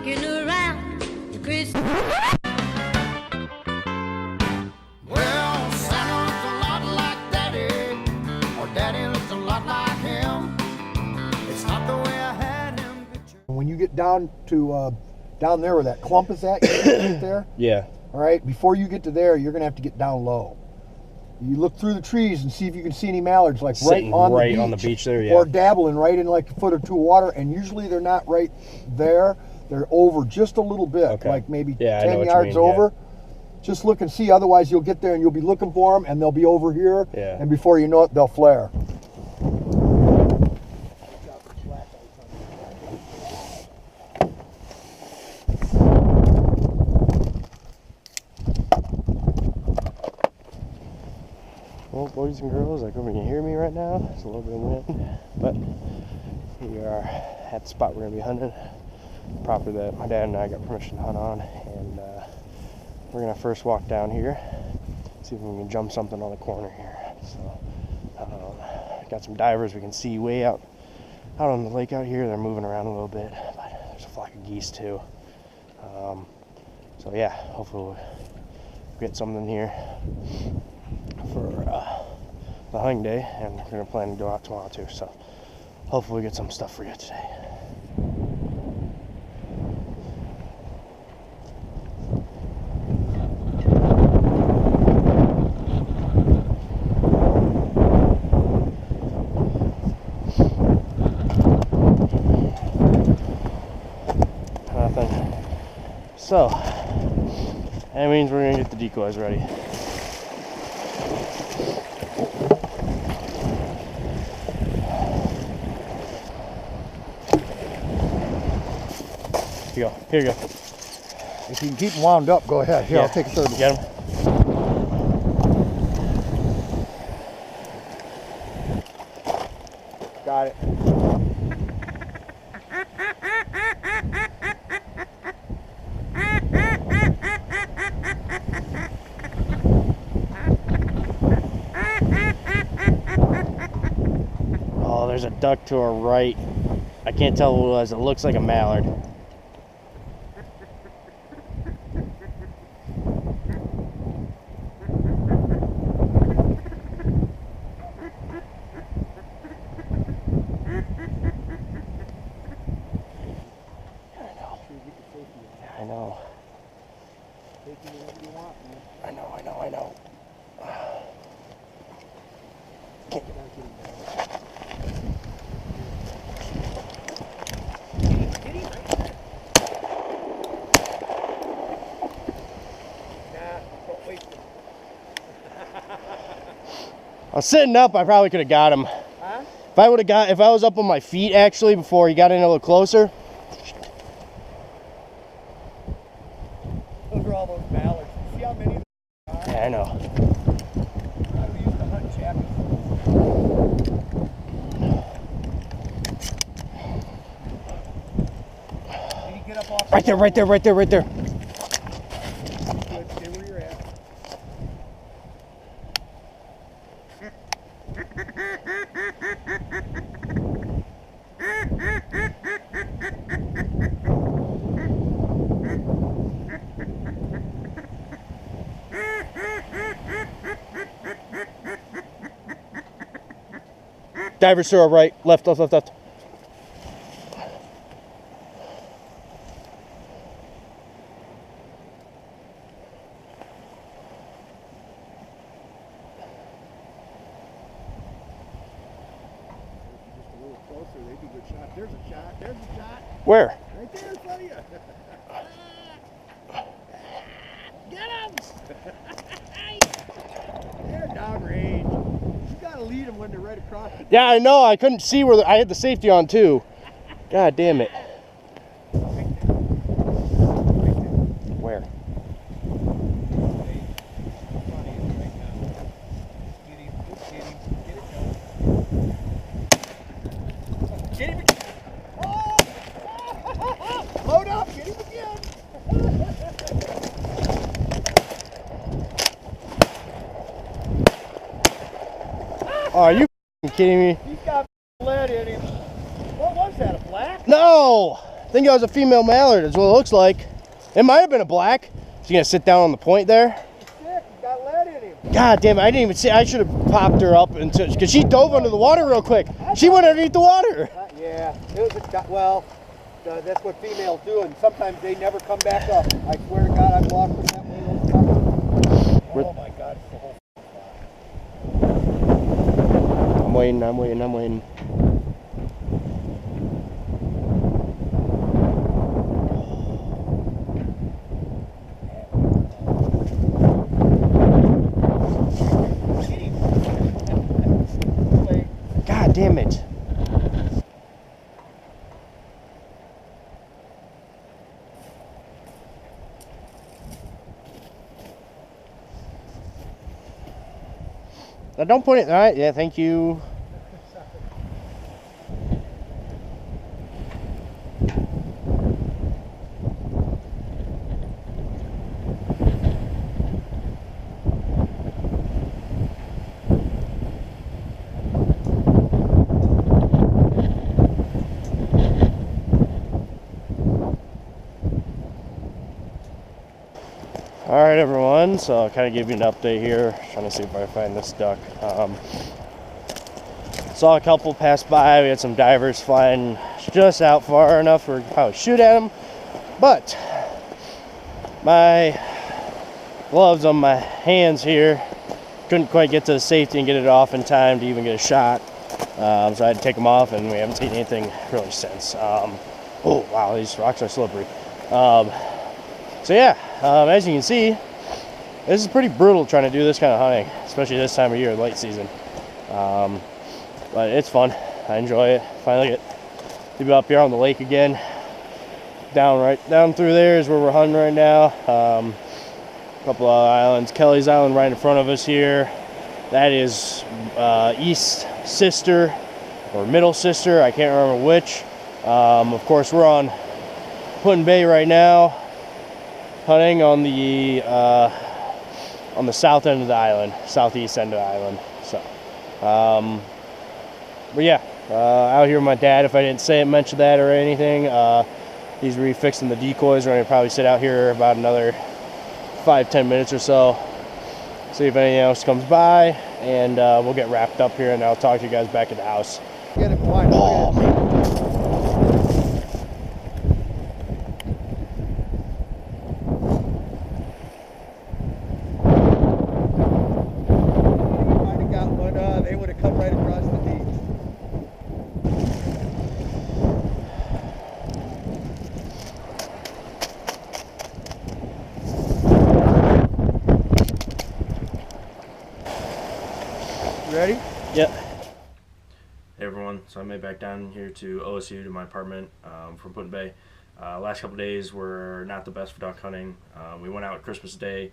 rocking around the Christmas. Well, Santa looks a lot like Daddy, or Daddy looks a lot like him. It's not the way I had him pictured. When you get down to down there where that clump is at, you get there. Yeah. All right. Before you get to there, you're gonna have to get down low. You look through the trees and see if you can see any mallards, like Sitting right on the beach there, yeah. or dabbling right in like a foot or two of water. And usually they're not right there; they're over just a little bit, Okay. like maybe Yeah, I know 10 what you yards mean, over. Just look and see. Otherwise, you'll get there and you'll be looking for them, and they'll be over here. Yeah. And before you know it, they'll flare. Well, boys and girls, I hope you can hear me right now. There's a little bit of wind, but we are at the spot we're going to be hunting. Property that my dad and I got permission to hunt on, and we're going to first walk down here, see if we can jump something on the corner here. So, got some divers we can see way out on the lake out here. They're moving around a little bit, but there's a flock of geese too. So yeah, hopefully we'll get something here for the hunting day, and we're going to plan to go out tomorrow too, so hopefully we get some stuff for you today. Nothing. So that means we're going to get the decoys ready. Here you go. Here you go. If you can keep them wound up, go ahead. Here, Yeah. I'll take a third one. Get them. Got it. Oh, there's a duck to our right. I can't tell what it was. It looks like a mallard. I know. I know. I was sitting up, I probably could have got him. Huh? If I was up on my feet actually before he got in a little closer. Those are all those mallards. See how many of them are? Yeah, I know. We used to hunt chappies. Did he get up off Right there. Good, stay where you're at. Divers to our right, left. There's a shot. Where? Right there in front of you. Get him! They're downrange. You gotta lead them when they're right across the... Yeah, I know. I couldn't see where I had the safety on too. God damn it. Where? Get him again. Oh! Load up, get him again. Oh, are you kidding me? He's got lead in him. What was that, a black? No! think it was a female mallard is what it looks like. It might have been a black. She's gonna sit down on the point there. Sick, you got lead in him. God damn it, I didn't even see. I should have popped her up until, because she dove under the water real quick. She went underneath the water. Yeah, it was well, that's what females do, and sometimes they never come back up. I swear to God, I've lost them that way all the time. Oh my God, it's the whole I'm waiting. God damn it. Now don't put it, all right, yeah, thank you. Alright everyone, so I'll kind of give you an update here, trying to see if I find this duck. Saw a couple pass by, we had some divers flying just out far enough for probably shoot at them, but my gloves on my hands here couldn't quite get to the safety and get it off in time to even get a shot, so I had to take them off, and we haven't seen anything really since. Oh wow, these rocks are slippery. So yeah, as you can see, this is pretty brutal trying to do this kind of hunting, especially this time of year, late season. But it's fun. I enjoy it. Finally get to be up here on the lake again. Down through there is where we're hunting right now. A couple of islands. Kelly's Island right in front of us here. That is East Sister or Middle Sister. I can't remember which. Of course, we're on Put in Bay right now, hunting on the south end of the island, southeast end of the island. So, but yeah, out here with my dad. If I didn't mention that or anything, he's refixing the decoys. We're gonna probably sit out here about another 5-10 minutes or so, see if anything else comes by, and we'll get wrapped up here, and I'll talk to you guys back at the house. Get it blind. Oh man. They would have come right across the beach. Ready? Yep. Hey everyone, so I made back down here to OSU to my apartment from Put in Bay. Last couple days were not the best for duck hunting. We went out Christmas Day.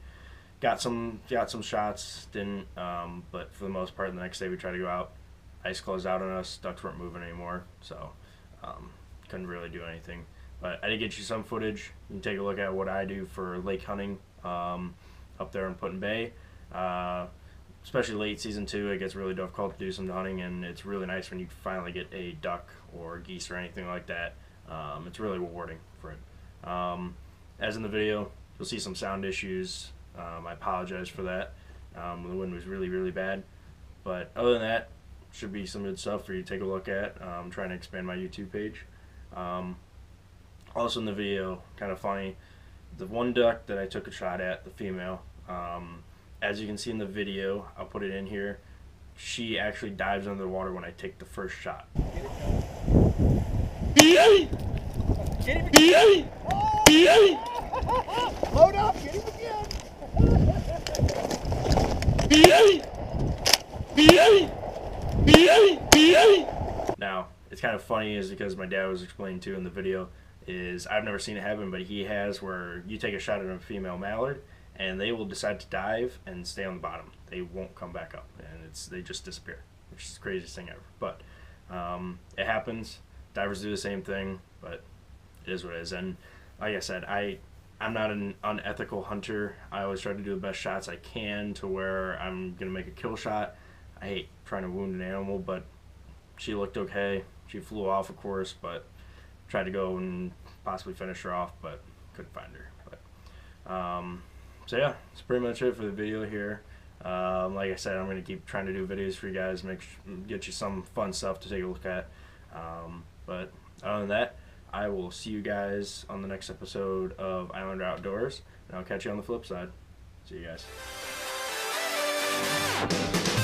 Got some shots, didn't, but for the most part, the next day we tried to go out. Ice closed out on us, ducks weren't moving anymore, so couldn't really do anything. But I did get you some footage. You can take a look at what I do for lake hunting up there in Put in Bay. Especially late season too, it gets really difficult to do some hunting, and it's really nice when you finally get a duck or geese or anything like that. It's really rewarding for it. As in the video, you'll see some sound issues. I apologize for that. The wind was really, really bad. But other than that, should be some good stuff for you to take a look at. I'm trying to expand my YouTube page. Also in the video, kind of funny, the one duck that I took a shot at, the female, as you can see in the video, I'll put it in here, she actually dives under the water when I take the first shot. Get him again! Oh! Load up! Get him again! Now, it's kind of funny is because my dad was explaining too in the video, is I've never seen it happen, but he has, where you take a shot at a female mallard and they will decide to dive and stay on the bottom. They won't come back up, and they just disappear, which is the craziest thing ever. But it happens. Divers do the same thing, but it is what it is. And like I said, I'm not an unethical hunter. I always try to do the best shots I can to where I'm going to make a kill shot. I hate trying to wound an animal, but she looked okay. She flew off, of course, but tried to go and possibly finish her off, but couldn't find her. But so yeah, that's pretty much it for the video here. Like I said, I'm going to keep trying to do videos for you guys, get you some fun stuff to take a look at. But other than that, I will see you guys on the next episode of Islander Outdoors, and I'll catch you on the flip side. See you guys.